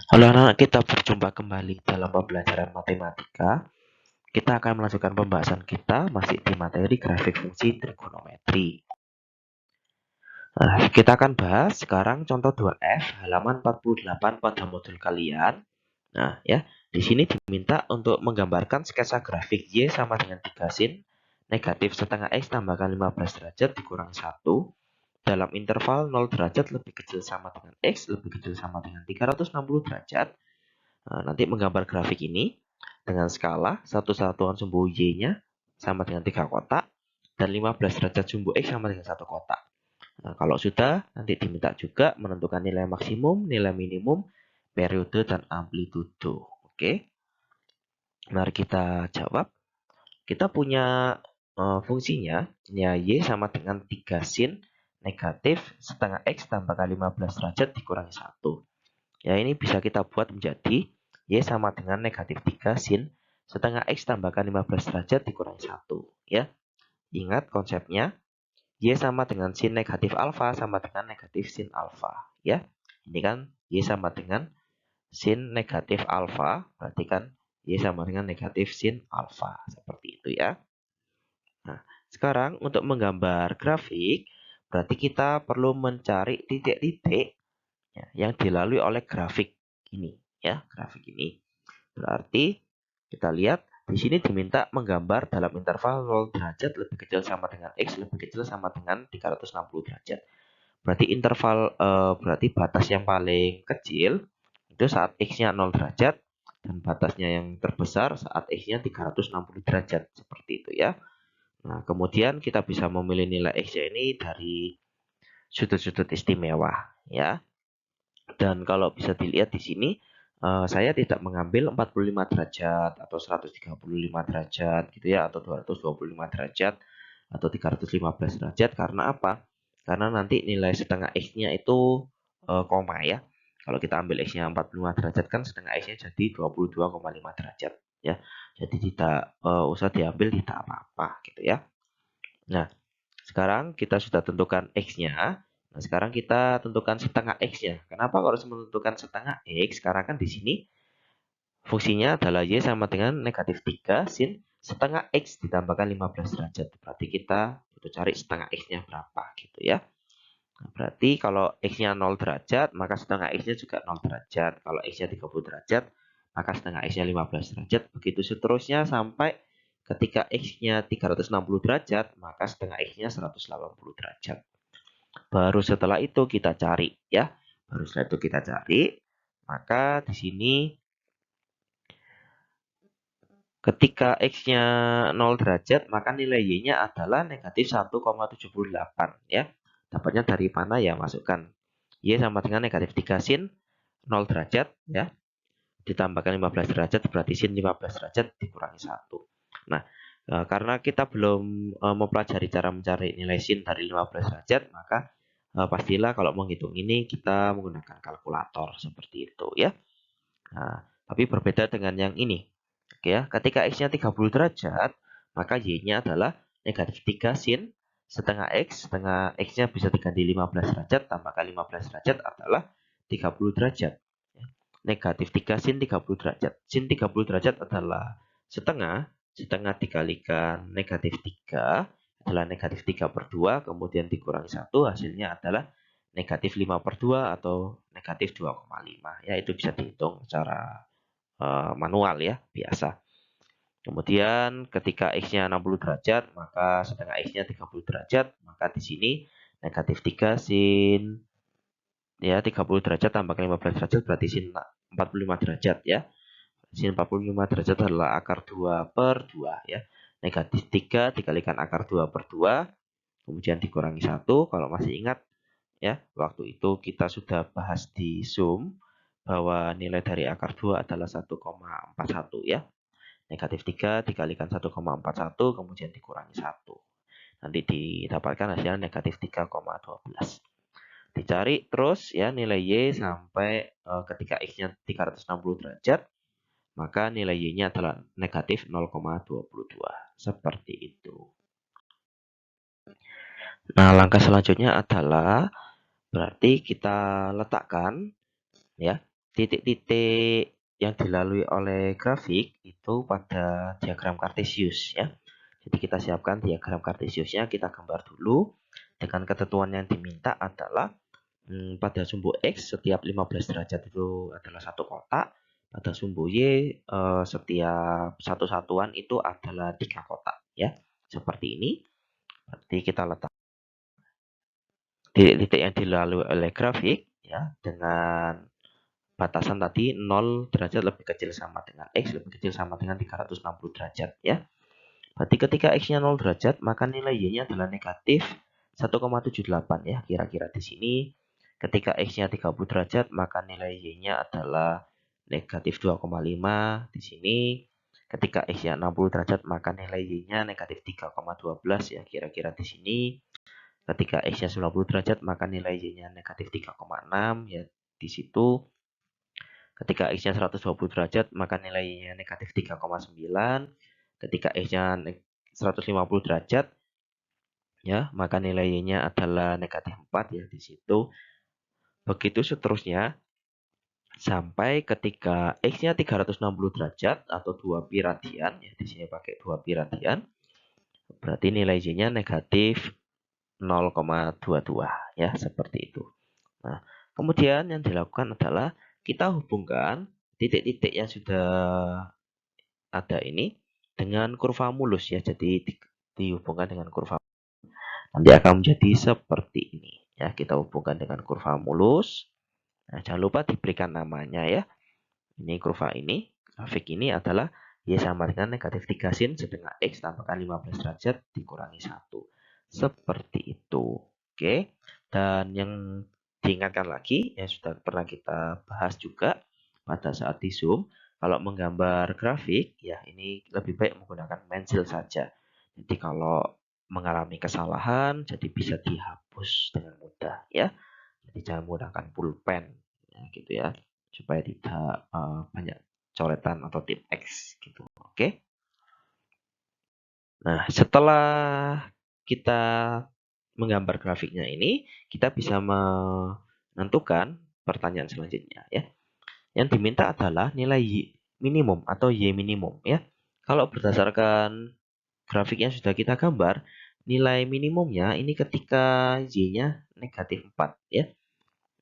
Halo anak-anak, kita berjumpa kembali dalam pembelajaran matematika. Kita akan melanjutkan pembahasan kita masih di materi grafik fungsi trigonometri. Nah, kita akan bahas sekarang contoh 2F halaman 48 pada modul kalian. Nah, ya, di sini diminta untuk menggambarkan sketsa grafik Y sama dengan 3 sin negatif setengah X tambahkan 15 derajat dikurang 1 dalam interval 0 derajat lebih kecil sama dengan X lebih kecil sama dengan 360 derajat. Nah, nanti menggambar grafik ini dengan skala satu satuan sumbu Y-nya sama dengan 3 kotak dan 15 derajat sumbu X sama dengan 1 kotak. Nah, kalau sudah, nanti diminta juga menentukan nilai maksimum, nilai minimum, periode, dan amplitudo. Oke, mari kita jawab. Kita punya fungsinya, ya Y sama dengan 3 sin negatif setengah X tambahkan 15 derajat dikurangi 1. Ya, ini bisa kita buat menjadi Y sama dengan negatif 3 sin setengah X tambahkan 15 derajat dikurangi 1. Ya, ingat konsepnya. Y sama dengan sin negatif alfa sama dengan negatif sin alfa. Ya, ini kan Y sama dengan sin negatif alfa. Berarti kan Y sama dengan negatif sin alfa. Seperti itu ya. Nah, sekarang untuk menggambar grafik, berarti kita perlu mencari titik-titik ya, yang dilalui oleh grafik ini ya, grafik ini. Berarti kita lihat di sini diminta menggambar dalam interval 0 derajat lebih kecil sama dengan X lebih kecil sama dengan 360 derajat. Berarti interval berarti batas yang paling kecil itu saat X-nya 0 derajat dan batasnya yang terbesar saat X-nya 360 derajat seperti itu ya. Nah, kemudian kita bisa memilih nilai X-nya ini dari sudut-sudut istimewa ya. Dan kalau bisa dilihat di sini, saya tidak mengambil 45 derajat atau 135 derajat gitu ya, atau 225 derajat atau 315 derajat. Karena apa? Karena nanti nilai setengah X-nya itu koma ya. Kalau kita ambil X-nya 45 derajat kan setengah X-nya jadi 22,5 derajat ya. Jadi tidak usah diambil, tidak apa-apa gitu ya. Nah, sekarang kita sudah tentukan X-nya. Nah, sekarang kita tentukan setengah X-nya. Kenapa harus menentukan setengah X? Karena kan di sini fungsinya adalah Y sama dengan negatif 3 sin setengah X ditambahkan 15 derajat. Berarti kita butuh cari setengah X-nya berapa gitu ya. Nah, berarti kalau X-nya 0 derajat, maka setengah X-nya juga 0 derajat. Kalau X-nya 30 derajat, maka setengah X-nya 15 derajat. Begitu seterusnya sampai ketika X-nya 360 derajat, maka setengah X-nya 180 derajat. Baru setelah itu kita cari ya. Baru setelah itu kita cari, maka di sini ketika X-nya 0 derajat, maka nilai Y-nya adalah negatif 1,78 ya. Dapatnya dari mana ya? Masukkan Y sama dengan negatif 3 sin 0 derajat ya. Ditambahkan 15 derajat berarti sin 15 derajat dikurangi 1. Nah, karena kita belum mempelajari cara mencari nilai sin dari 15 derajat, maka pastilah kalau menghitung ini kita menggunakan kalkulator seperti itu ya. Nah, tapi berbeda dengan yang ini. Oke ya, ketika X-nya 30 derajat, maka Y-nya adalah negatif 3 sin setengah X-nya bisa diganti 15 derajat, tambahkan 15 derajat adalah 30 derajat. Negatif 3 sin 30 derajat. Sin 30 derajat adalah setengah, setengah dikalikan negatif 3 adalah negatif 3/2, kemudian dikurangi 1, hasilnya adalah negatif 5/2 atau negatif 2,5. Ya, itu bisa dihitung secara manual ya, biasa. Kemudian ketika X-nya 60 derajat, maka setengah X-nya 30 derajat, maka di sini negatif 3 sin ya 30 derajat tambahkan 15 derajat berarti sin 45 derajat ya. Sin 45 derajat adalah akar 2/2 ya. Negatif 3 dikalikan akar 2/2, kemudian dikurangi 1. Kalau masih ingat ya, waktu itu kita sudah bahas di Zoom bahwa nilai dari akar 2 adalah 1,41 ya. Negatif 3 dikalikan 1,41 kemudian dikurangi 1. Nanti didapatkan hasilnya negatif 3,12. Dicari terus ya nilai Y sampai ketika X-nya 360 derajat, maka nilai Y-nya adalah negatif 0,22. Seperti itu. Nah, langkah selanjutnya adalah berarti kita letakkan ya titik-titik yang dilalui oleh grafik itu pada diagram Kartesius ya. Jadi kita siapkan diagram Kartesiusnya, kita gambar dulu. Dengan ketentuan yang diminta adalah pada sumbu X setiap 15 derajat itu adalah satu kotak. Pada sumbu Y setiap satu satuan itu adalah 3 kotak ya. Seperti ini. Berarti kita letak titik-titik yang dilalui oleh grafik ya dengan batasan tadi 0 derajat lebih kecil sama dengan X lebih kecil sama dengan 360 derajat ya. Berarti ketika X-nya 0 derajat maka nilai Y-nya adalah negatif 1,78 ya. Kira-kira di sini ketika X-nya 30 derajat maka nilai Y-nya adalah negatif 2,5 di sini. Ketika X-nya 60 derajat maka nilai Y-nya negatif 3,12 ya. Kira-kira di sini. Ketika X-nya 90 derajat maka nilai Y-nya negatif 3,6 ya. Di situ ketika X-nya 120 derajat, maka nilainya negatif 3,9. Ketika X-nya 150 derajat, ya, maka nilainya adalah negatif 4 ya di situ. Begitu seterusnya sampai ketika X-nya 360 derajat atau 2 pi radian, ya di sini pakai 2 pi radian. Berarti nilai Y-nya negatif 0,22 ya, seperti itu. Nah, kemudian yang dilakukan adalah kita hubungkan titik-titik yang sudah ada ini dengan kurva mulus ya. Jadi dihubungkan dengan kurva. Nanti akan menjadi seperti ini ya. Kita hubungkan dengan kurva mulus. Nah, jangan lupa diberikan namanya ya. Ini kurva ini, grafik ini adalah Y sama dengan negatif 3 sin sedangkan X tambahkan 15 derajat dikurangi 1. Seperti itu. Oke. Dan yang diingatkan lagi, yang sudah pernah kita bahas juga pada saat di Zoom, kalau menggambar grafik, ya ini lebih baik menggunakan pensil saja. Jadi kalau mengalami kesalahan, jadi bisa dihapus dengan mudah ya. Jadi jangan menggunakan pulpen, ya, gitu ya, supaya tidak banyak coretan atau tip X gitu. Oke. Nah, setelah kita menggambar grafiknya ini, kita bisa menentukan pertanyaan selanjutnya ya. Yang diminta adalah nilai Y minimum atau Y minimum ya. Kalau berdasarkan grafik yang sudah kita gambar, nilai minimumnya ini ketika Y-nya negatif 4 ya.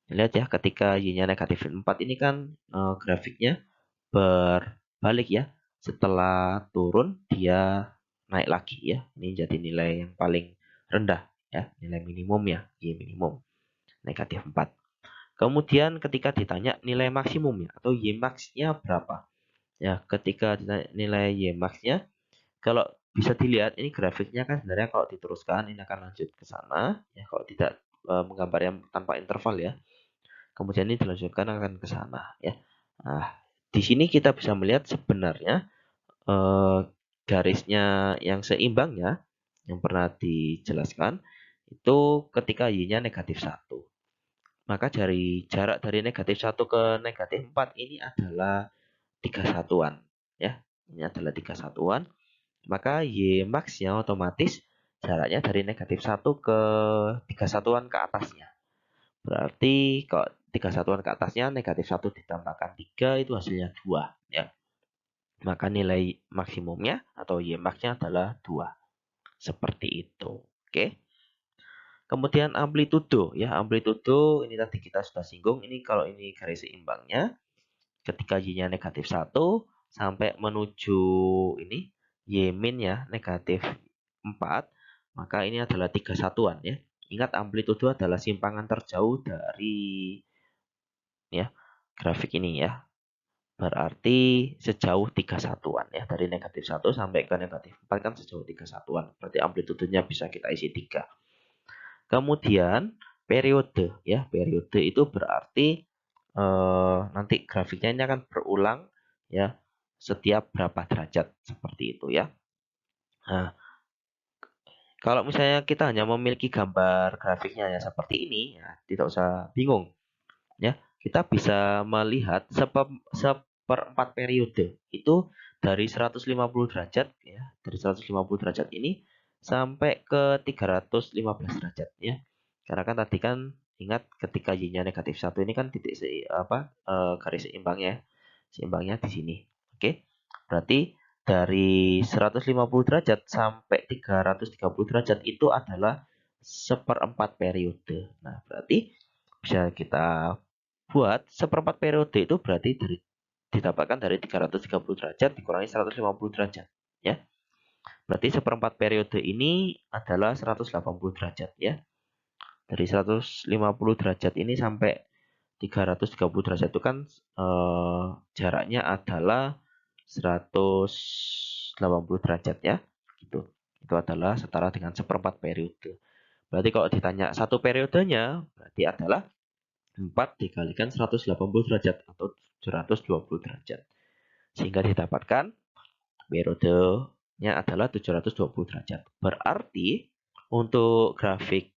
Lihat ya, ketika Y-nya negatif 4 ini kan grafiknya berbalik ya. Setelah turun dia naik lagi ya. Ini jadi nilai yang paling rendah ya, nilai minimum ya, Y minimum negatif 4. Kemudian ketika ditanya nilai maksimumnya atau Y max-nya berapa? Ya, ketika ditanya nilai Y max-nya, kalau bisa dilihat ini grafiknya kan sebenarnya kalau diteruskan ini akan lanjut ke sana ya, kalau tidak menggambar yang tanpa interval ya. Kemudian ini dilanjutkan akan ke sana ya. Nah, di sini kita bisa melihat sebenarnya garisnya yang seimbangnya yang pernah dijelaskan itu ketika Y-nya negatif 1. Maka dari jarak dari negatif 1 ke negatif 4 ini adalah 3 satuan ya. Ini adalah 3 satuan. Maka Y max-nya otomatis jaraknya dari negatif 1 ke 3 satuan ke atasnya. Berarti kalau 3 satuan ke atasnya negatif 1 ditambahkan 3 itu hasilnya 2 ya. Maka nilai maksimumnya atau Y max-nya adalah 2. Seperti itu. Oke. Kemudian amplitudo ya, amplitudo ini tadi kita sudah singgung, ini kalau ini garis seimbangnya ketika Y-nya negatif 1 sampai menuju ini Y min ya negatif 4, maka ini adalah 3 satuan ya. Ingat amplitudo adalah simpangan terjauh dari ya grafik ini ya. Berarti sejauh 3 satuan ya. Dari negatif 1 sampai ke negatif 4 kan sejauh 3 satuan. Berarti amplitudonya bisa kita isi 3. Kemudian periode ya. Periode itu berarti nanti grafiknya ini akan berulang ya setiap berapa derajat seperti itu ya. Nah, kalau misalnya kita hanya memiliki gambar grafiknya ya seperti ini, ya tidak usah bingung ya. Kita bisa melihat seperempat periode itu dari 150 derajat ya, dari 150 derajat ini sampai ke 315 derajat ya. Karena kan tadi kan ingat ketika Y-nya negatif 1 ini kan garis seimbangnya. Seimbangnya di sini. Oke. Berarti dari 150 derajat sampai 330 derajat itu adalah seperempat periode. Nah, berarti bisa kita buat seperempat periode itu berarti didapatkan dari 330 derajat dikurangi 150 derajat. Ya. Berarti seperempat periode ini adalah 180 derajat ya. Dari 150 derajat ini sampai 330 derajat itu kan jaraknya adalah 180 derajat ya. Gitu. Itu adalah setara dengan seperempat periode. Berarti kalau ditanya satu periodenya, berarti adalah 4 dikalikan 180 derajat atau 720 derajat. Sehingga didapatkan periodenya adalah 720 derajat. Berarti untuk grafik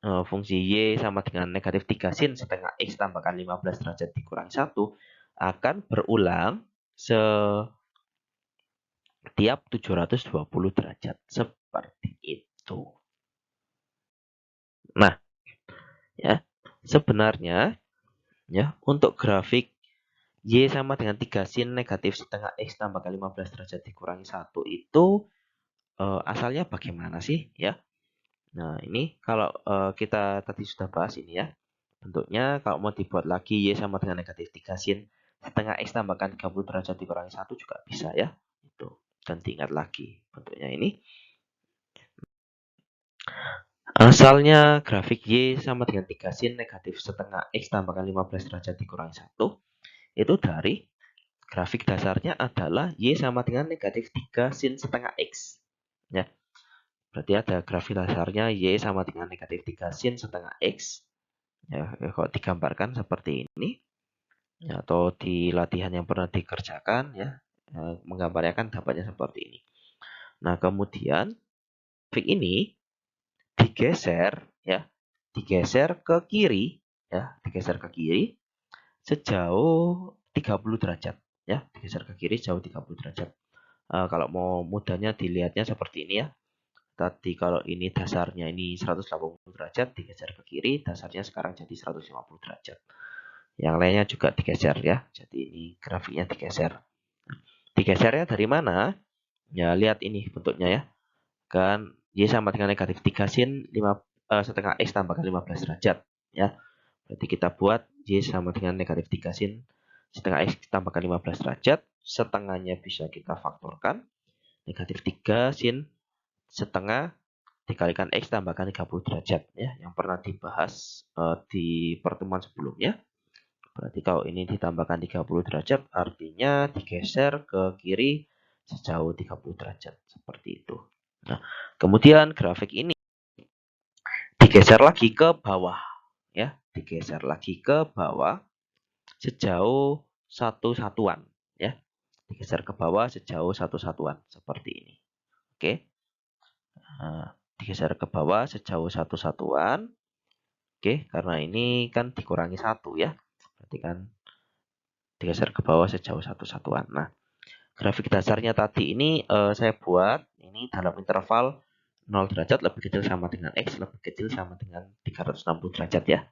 fungsi Y sama dengan negatif 3 sin setengah X tambahkan 15 derajat dikurangi 1 akan berulang setiap 720 derajat. Seperti itu. Nah, ya sebenarnya ya untuk grafik Y sama dengan 3 sin negatif setengah X tambahkan 15 derajat dikurangi 1 itu asalnya bagaimana sih ya? Nah, ini kalau kita tadi sudah bahas ini ya. Bentuknya kalau mau dibuat lagi Y sama dengan negatif 3 sin setengah X tambahkan 30 derajat dikurangi 1 juga bisa ya. Itu. Dan diingat lagi bentuknya ini. Asalnya grafik Y sama dengan 3 sin negatif setengah X tambahkan 15 derajat dikurangi 1 itu dari grafik dasarnya adalah Y sama dengan negatif 3 sin setengah X. Ya. Berarti ada grafik dasarnya Y sama dengan negatif 3 sin setengah X. Ya, kalau digambarkan seperti ini. Ya, atau di latihan yang pernah dikerjakan, ya, menggambarnya kan dapatnya seperti ini. Nah, kemudian grafik ini digeser, ya, digeser ke kiri, ya, digeser ke kiri sejauh 30 derajat. Ya, digeser ke kiri sejauh 30 derajat. Kalau mau mudahnya dilihatnya seperti ini ya. Tadi kalau ini dasarnya ini 180 derajat, digeser ke kiri, dasarnya sekarang jadi 150 derajat. Yang lainnya juga digeser ya. Jadi ini grafiknya digeser. Digesernya dari mana? Ya, lihat ini bentuknya ya. Kan Y sama dengan negatif 3 sin setengah X tambahkan 15 derajat. Ya. Berarti kita buat Y sama dengan negatif 3 sin setengah X tambahkan 15 derajat. Setengahnya bisa kita faktorkan. Negatif 3 sin setengah dikalikan X tambahkan 30 derajat ya, yang pernah dibahas di pertemuan sebelumnya. Berarti kalau ini ditambahkan 30 derajat artinya digeser ke kiri sejauh 30 derajat seperti itu. Nah, kemudian grafik ini digeser lagi ke bawah ya, digeser lagi ke bawah sejauh 1 satuan ya. Digeser ke bawah sejauh 1 satuan seperti ini. Oke. Nah, digeser ke bawah sejauh 1 satuan. Oke, karena ini kan dikurangi 1 ya. Berarti kan digeser ke bawah sejauh 1 satuan. Nah, grafik dasarnya tadi ini saya buat ini dalam interval 0 derajat lebih kecil sama dengan X lebih kecil sama dengan 360 derajat ya.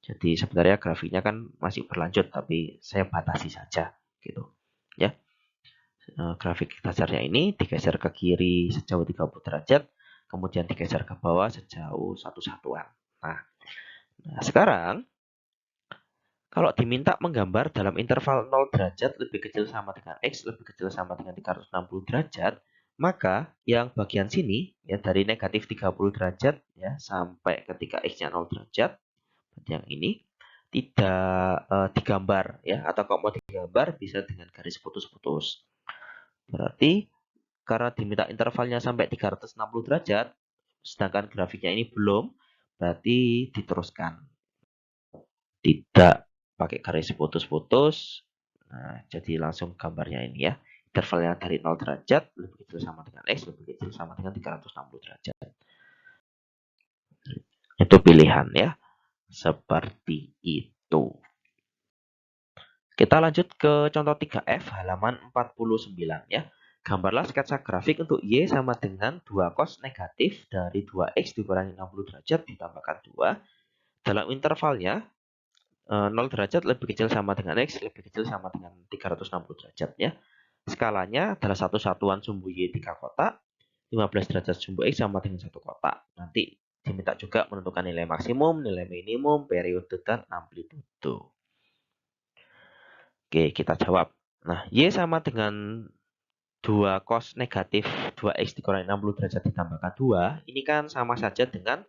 Jadi sebenarnya grafiknya kan masih berlanjut tapi saya batasi saja gitu. Ya. Grafik dasarnya ini digeser ke kiri sejauh 30 derajat, kemudian digeser ke bawah sejauh 1 satuan. Nah, sekarang kalau diminta menggambar dalam interval 0 derajat lebih kecil sama dengan X lebih kecil sama dengan 360 derajat, maka yang bagian sini ya dari negatif 30 derajat ya sampai ketika X-nya 0 derajat, yang ini tidak digambar ya, atau kalau mau digambar bisa dengan garis putus-putus. Berarti karena diminta intervalnya sampai 360 derajat, sedangkan grafiknya ini belum, berarti diteruskan. Tidak pakai garis putus-putus. Nah, jadi langsung gambarnya ini ya. Intervalnya dari 0 derajat lebih kecil sama dengan X lebih kecil sama dengan 360 derajat. Itu pilihan ya. Seperti itu. Kita lanjut ke contoh 3F halaman 49 ya. Gambarlah sketsa grafik untuk Y sama dengan 2 cos negatif dari 2X dikurangi 60 derajat ditambahkan 2 dalam intervalnya 0 derajat lebih kecil sama dengan X, lebih kecil sama dengan 360 derajat ya. Skalanya adalah satu satuan sumbu Y 3 kotak, 15 derajat sumbu X sama dengan 1 kotak. Nanti diminta juga menentukan nilai maksimum, nilai minimum, periode, dan amplitudo. Oke, kita jawab. Nah, Y sama dengan 2 cos negatif 2X dikurangi 60 derajat ditambahkan 2. Ini kan sama saja dengan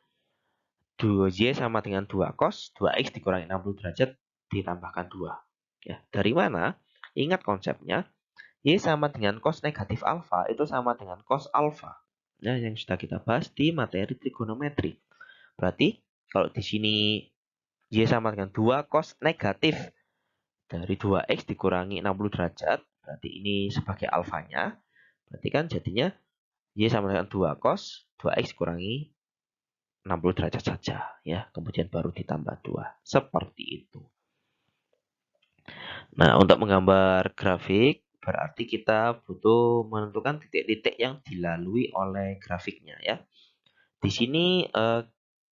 2Y sama dengan 2 cos 2X dikurangi 60 derajat ditambahkan 2. Ya, dari mana? Ingat konsepnya. Y sama dengan cos negatif alfa itu sama dengan cos alfa. Nah, yang sudah kita bahas di materi trigonometri. Berarti kalau di sini Y sama dengan 2 cos negatif dari 2X dikurangi 60 derajat, berarti ini sebagai alfanya. Berarti kan jadinya Y sama dengan 2 cos 2X kurangi 60 derajat saja ya, kemudian baru ditambah 2. Seperti itu. Nah, untuk menggambar grafik berarti kita butuh menentukan titik-titik yang dilalui oleh grafiknya ya. Di sini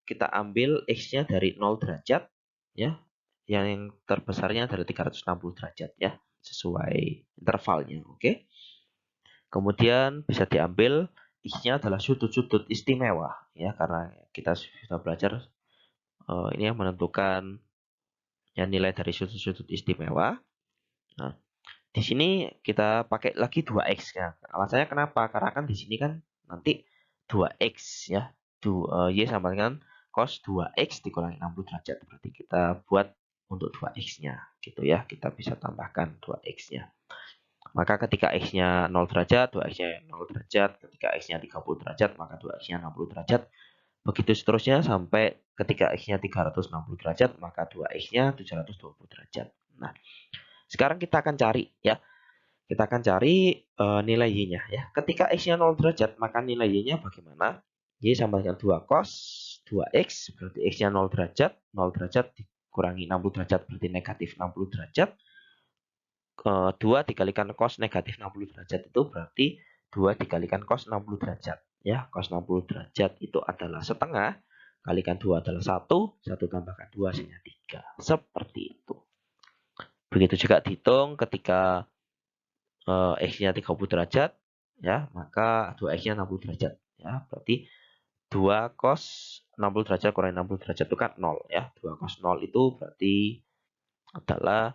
kita ambil X-nya dari 0 derajat ya. Yang terbesarnya dari 360 derajat ya, sesuai intervalnya, oke. Kemudian bisa diambil X-nya adalah sudut-sudut istimewa ya, karena kita sudah belajar ini yang menentukan ya nilai dari sudut-sudut istimewa. Nah, di sini kita pakai lagi 2x ya. Alasannya kenapa? Karena kan di sini kan nanti 2x ya. Y sama dengan cos 2x dikurangi 60 derajat. Berarti kita buat untuk 2x-nya gitu ya. Kita bisa tambahkan 2x-nya. Maka ketika x-nya 0 derajat, 2x-nya 0 derajat. Ketika x-nya 30 derajat, maka 2x-nya 60 derajat. Begitu seterusnya sampai ketika x-nya 360 derajat, maka 2x-nya 720 derajat. Nah, sekarang kita akan cari ya. Kita akan cari nilai y-nya ya. Ketika x-nya 0 derajat, maka nilai y-nya bagaimana? Y sama dengan 2 cos 2x, berarti x-nya 0 derajat. 0 derajat dikurangi 60 derajat, berarti negatif 60 derajat. 2 dikalikan cos negatif 60 derajat itu berarti 2 dikalikan cos 60 derajat. Ya, cos 60 derajat itu adalah setengah, kalikan 2 adalah 1, 1 tambahkan 2 hasilnya 3. Seperti itu. Begitu juga dihitung ketika X-nya 30 derajat, ya, maka 2X-nya 60 derajat. Ya, berarti 2 cos 60 derajat kurangi 60 derajat itu kan 0. Ya, 2 cos 0 itu berarti adalah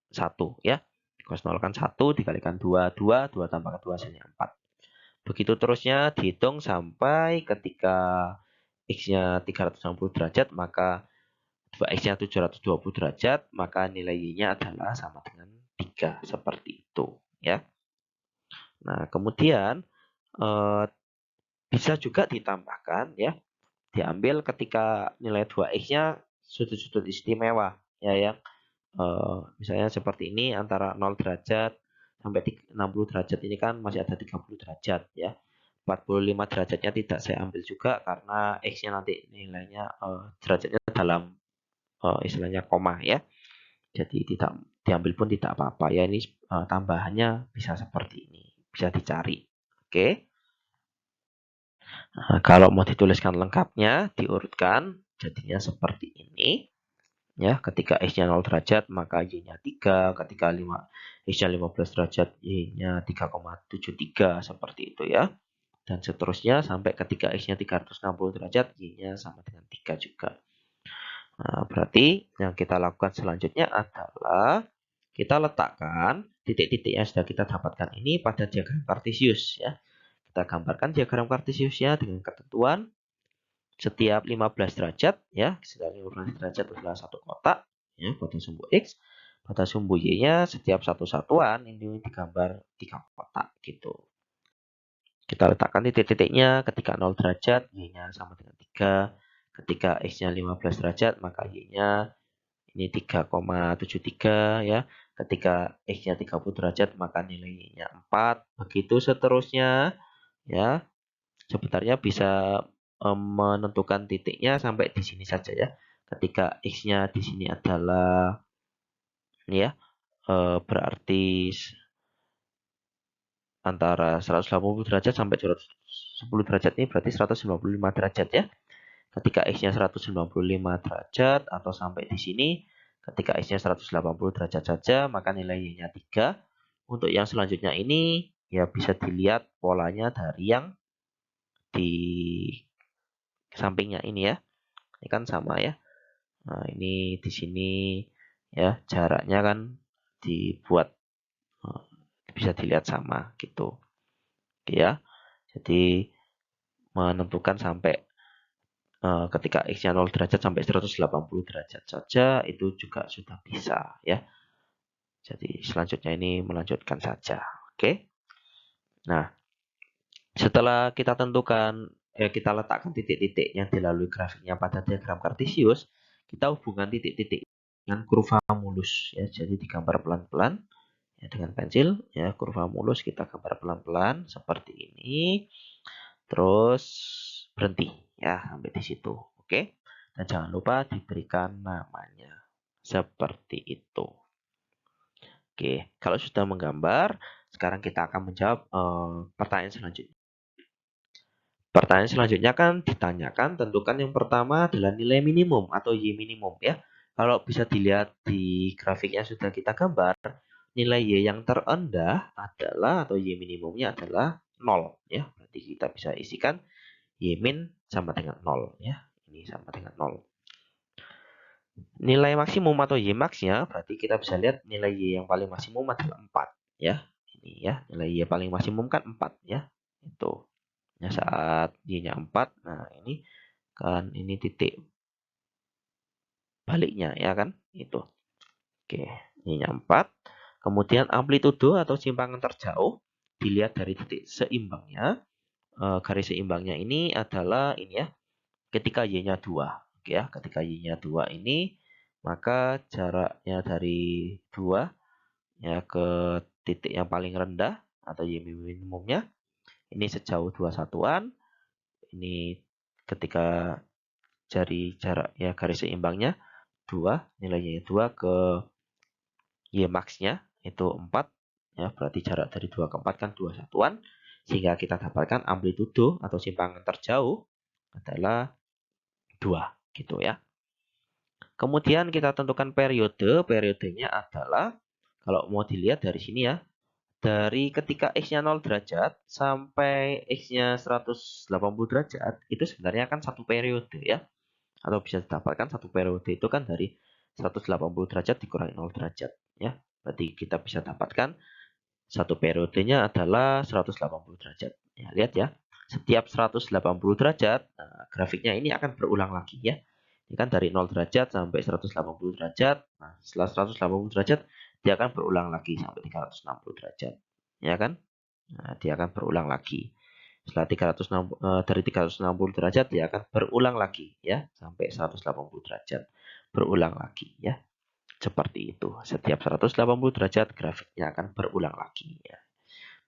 1. Ya, cos 0 kan 1 dikalikan 2, 2, 2 tambahkan 2 hasilnya 4. Begitu terusnya dihitung sampai ketika X-nya 360 derajat, maka 2X-nya 720 derajat, maka nilai Y-nya adalah sama dengan 3. Seperti itu. Ya. Nah, kemudian bisa juga ditambahkan ya, diambil ketika nilai 2x-nya sudut-sudut istimewa ya, yang misalnya seperti ini antara 0 derajat sampai 60 derajat ini kan masih ada 30 derajat ya. 45 derajatnya tidak saya ambil juga karena x-nya nanti nilainya derajatnya dalam istilahnya koma ya. Jadi tidak diambil pun tidak apa-apa ya, ini tambahannya bisa seperti ini, bisa dicari. Oke. Nah, kalau mau dituliskan lengkapnya, diurutkan, jadinya seperti ini. Ya, ketika X-nya 0 derajat, maka Y-nya 3. Ketika X-nya 15 derajat, Y-nya 3,73. Seperti itu ya. Dan seterusnya sampai ketika X-nya 360 derajat, Y-nya sama dengan 3 juga. Nah, berarti yang kita lakukan selanjutnya adalah kita letakkan titik-titik yang sudah kita dapatkan ini pada diagram Cartesius ya. Kita gambarkan diagram Cartesiusnya dengan ketentuan setiap 15 derajat ya, setiap 15 derajat adalah satu kotak ya pada sumbu X. Pada sumbu Y-nya setiap satu satuan ini digambar 3 kotak gitu. Kita letakkan titik-titiknya ketika 0 derajat Y-nya sama dengan 3. Ketika X-nya 15 derajat maka Y-nya ini 3,73 ya. Ketika X-nya 30 derajat maka nilainya 4. Begitu seterusnya ya. Sebenarnya bisa menentukan titiknya sampai di sini saja ya. Ketika X-nya di sini adalah ya berarti antara 180 derajat sampai 210 derajat ini berarti 195 derajat ya. ketika X-nya 195 derajat atau sampai di sini ketika X-nya 180 derajat saja, maka nilai Y-nya 3. Untuk yang selanjutnya ini ya bisa dilihat polanya dari yang di sampingnya ini ya. Ini kan sama ya. Nah, ini di sini ya jaraknya kan dibuat bisa dilihat sama gitu. Oke ya. Jadi menentukan sampai ketika X-nya 0 derajat sampai 180 derajat saja itu juga sudah bisa ya. Jadi selanjutnya ini melanjutkan saja. Oke. Nah, setelah kita tentukan kita letakkan titik-titik yang dilalui grafiknya pada diagram kartesius, kita hubungkan titik-titik dengan kurva mulus ya. Jadi digambar pelan-pelan ya dengan pensil ya, kurva mulus kita gambar pelan-pelan seperti ini. Terus berhenti ya sampai di situ. Oke. Dan jangan lupa diberikan namanya. Seperti itu. Oke, kalau sudah menggambar, sekarang kita akan menjawab pertanyaan selanjutnya. Pertanyaan selanjutnya kan ditanyakan, tentukan yang pertama adalah nilai minimum atau Y minimum ya. Kalau bisa dilihat di grafik yang sudah kita gambar, nilai Y yang terendah adalah atau Y minimumnya adalah 0 ya. Berarti kita bisa isikan Y min sama dengan 0 ya. Ini sama dengan 0. Nilai maksimum atau Y max-nya berarti kita bisa lihat nilai Y yang paling maksimum adalah 4 ya. Ini ya, nilai Y paling maksimum kan 4 ya. Itu. Nah, saat Y-nya 4, nah ini kan ini titik baliknya ya kan? Itu. Oke, Y-nya 4. Kemudian amplitudo atau simpangan terjauh dilihat dari titik seimbangnya. Garis seimbangnya ini adalah ini ya, ketika Y-nya 2. Oke ya, ketika Y-nya 2 ini maka jaraknya dari 2 ya ke titik yang paling rendah atau Y minimumnya ini sejauh 2 satuan. Ini ketika jarak ya garis seimbangnya 2, nilainya 2 ke Y max-nya itu 4 ya, berarti jarak dari 2 ke 4 kan 2 satuan sehingga kita dapatkan amplitudo atau simpangan terjauh adalah 2 gitu ya. Kemudian kita tentukan periode, periodenya adalah kalau mau dilihat dari sini ya, dari ketika X-nya 0 derajat sampai X-nya 180 derajat itu sebenarnya kan satu periode ya. Atau bisa didapatkan satu periode itu kan dari 180 derajat dikurangi 0 derajat ya. Berarti kita bisa dapatkan satu periodenya adalah 180 derajat. Ya, lihat ya. Setiap 180 derajat, nah, grafiknya ini akan berulang lagi ya. Ini kan dari 0 derajat sampai 180 derajat. Nah, setelah 180 derajat dia akan berulang lagi sampai 360 derajat. Ya kan? Nah, dia akan berulang lagi. Setelah 360 dari 360 derajat dia akan berulang lagi ya sampai 180 derajat. Berulang lagi ya. Seperti itu. Setiap 180 derajat grafiknya akan berulang lagi ya.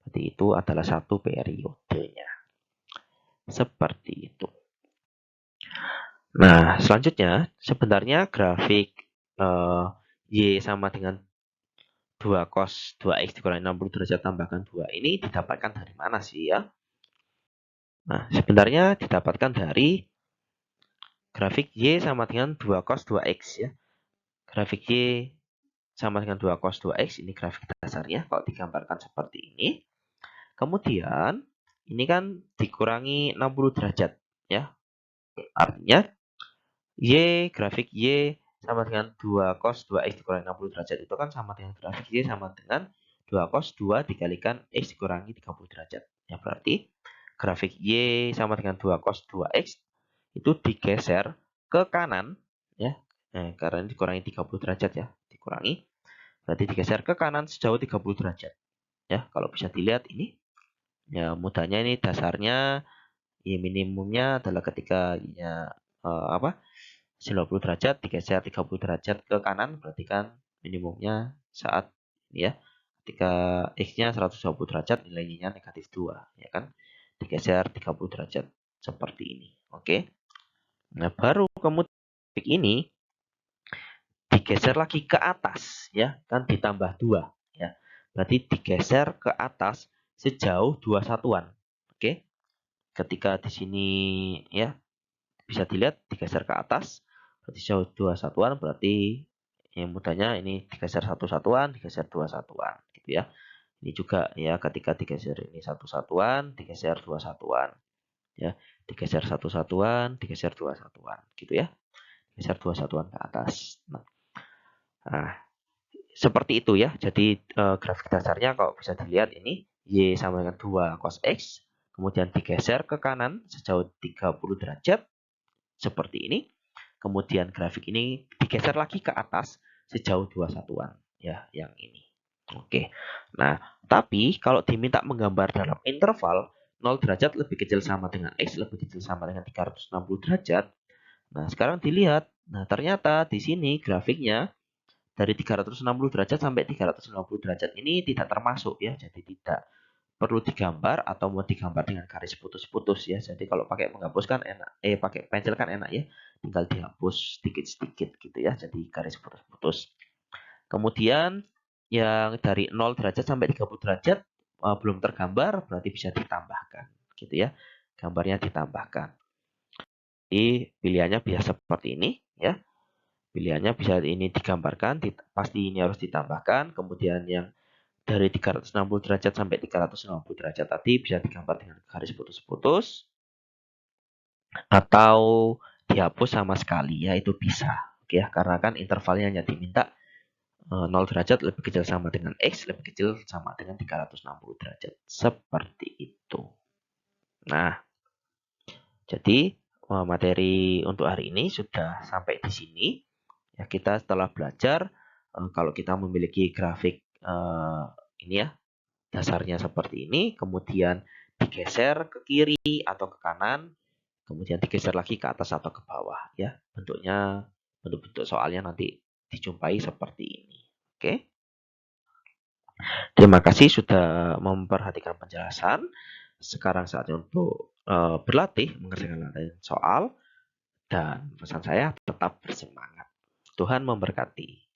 Berarti itu adalah satu periodenya. Seperti itu. Nah, selanjutnya sebenarnya grafik Y sama dengan 2 cos 2x dikurangi 60 derajat tambahkan 2 ini didapatkan dari mana sih ya? Nah, sebenarnya didapatkan dari grafik Y sama dengan 2 cos 2x ya. Grafik Y sama dengan 2 cos 2x, ini grafik dasarnya kalau digambarkan seperti ini. Kemudian, ini kan dikurangi 60 derajat ya. Artinya, grafik Y sama dengan 2 cos 2x dikurangi 60 derajat itu kan sama dengan grafik Y sama dengan 2 cos 2 dikalikan X dikurangi 30 derajat. Ya, berarti grafik Y sama dengan 2 cos 2x itu digeser ke kanan ya. Karena ini dikurangi 30 derajat ya, dikurangi. Berarti digeser ke kanan sejauh 30 derajat. Ya, kalau bisa dilihat ini. Ya, mudahnya ini dasarnya Y minimumnya adalah ketika Y-nya 90 derajat digeser 30 derajat ke kanan, berarti kan minimumnya saat ini ya. Ketika X-nya 120 derajat nilainya negatif 2 ya kan. Digeser 30 derajat seperti ini. Oke. Nah, baru kemudian ini digeser lagi ke atas ya, kan ditambah 2 ya. Berarti digeser ke atas sejauh 2 satuan. Oke. Ketika di sini ya bisa dilihat digeser ke atas, berarti sejauh 2 satuan, berarti yang mudahnya ini digeser 1 satuan, digeser 2 satuan, gitu ya. Ini juga ya ketika digeser ini 1 satuan, digeser 2 satuan. Ya, digeser 1 satuan, digeser 2 satuan, gitu ya. Geser 2 satuan ke atas. Nah, seperti itu ya. Jadi grafik dasarnya kalau bisa dilihat ini Y sama dengan 2 cos X, kemudian digeser ke kanan sejauh 30 derajat seperti ini. Kemudian grafik ini digeser lagi ke atas sejauh 2 satuan ya, yang ini. Oke. Nah, tapi kalau diminta menggambar dalam interval 0 derajat lebih kecil sama dengan X lebih kecil sama dengan 360 derajat. Nah, sekarang dilihat. Nah, ternyata di sini grafiknya dari 360 derajat sampai 390 derajat ini tidak termasuk ya. Jadi tidak perlu digambar atau mau digambar dengan garis putus-putus ya. Jadi kalau pakai menghapus kan enak, pakai pensil kan enak ya. Tinggal dihapus sedikit-sedikit gitu ya. Jadi garis putus-putus. Kemudian yang dari 0 derajat sampai 30 derajat belum tergambar berarti bisa ditambahkan gitu ya. Gambarnya ditambahkan. Jadi pilihannya biasa seperti ini ya. Pilihannya bisa ini digambarkan, pasti ini harus ditambahkan. Kemudian yang dari 360 derajat sampai 390 derajat tadi bisa digambar dengan garis putus-putus atau dihapus sama sekali ya, itu bisa. Oke ya, karena kan intervalnya hanya diminta 0 derajat lebih kecil sama dengan X lebih kecil sama dengan 360 derajat. Seperti itu. Nah, jadi materi untuk hari ini sudah sampai di sini. Ya, kita setelah belajar kalau kita memiliki grafik ini ya, dasarnya seperti ini, kemudian digeser ke kiri atau ke kanan, kemudian digeser lagi ke atas atau ke bawah ya. Bentuk-bentuk soalnya nanti dijumpai seperti ini. Oke. Terima kasih sudah memperhatikan penjelasan. Sekarang saatnya untuk berlatih mengerjakan soal dan pesan saya tetap bersemangat. Tuhan memberkati.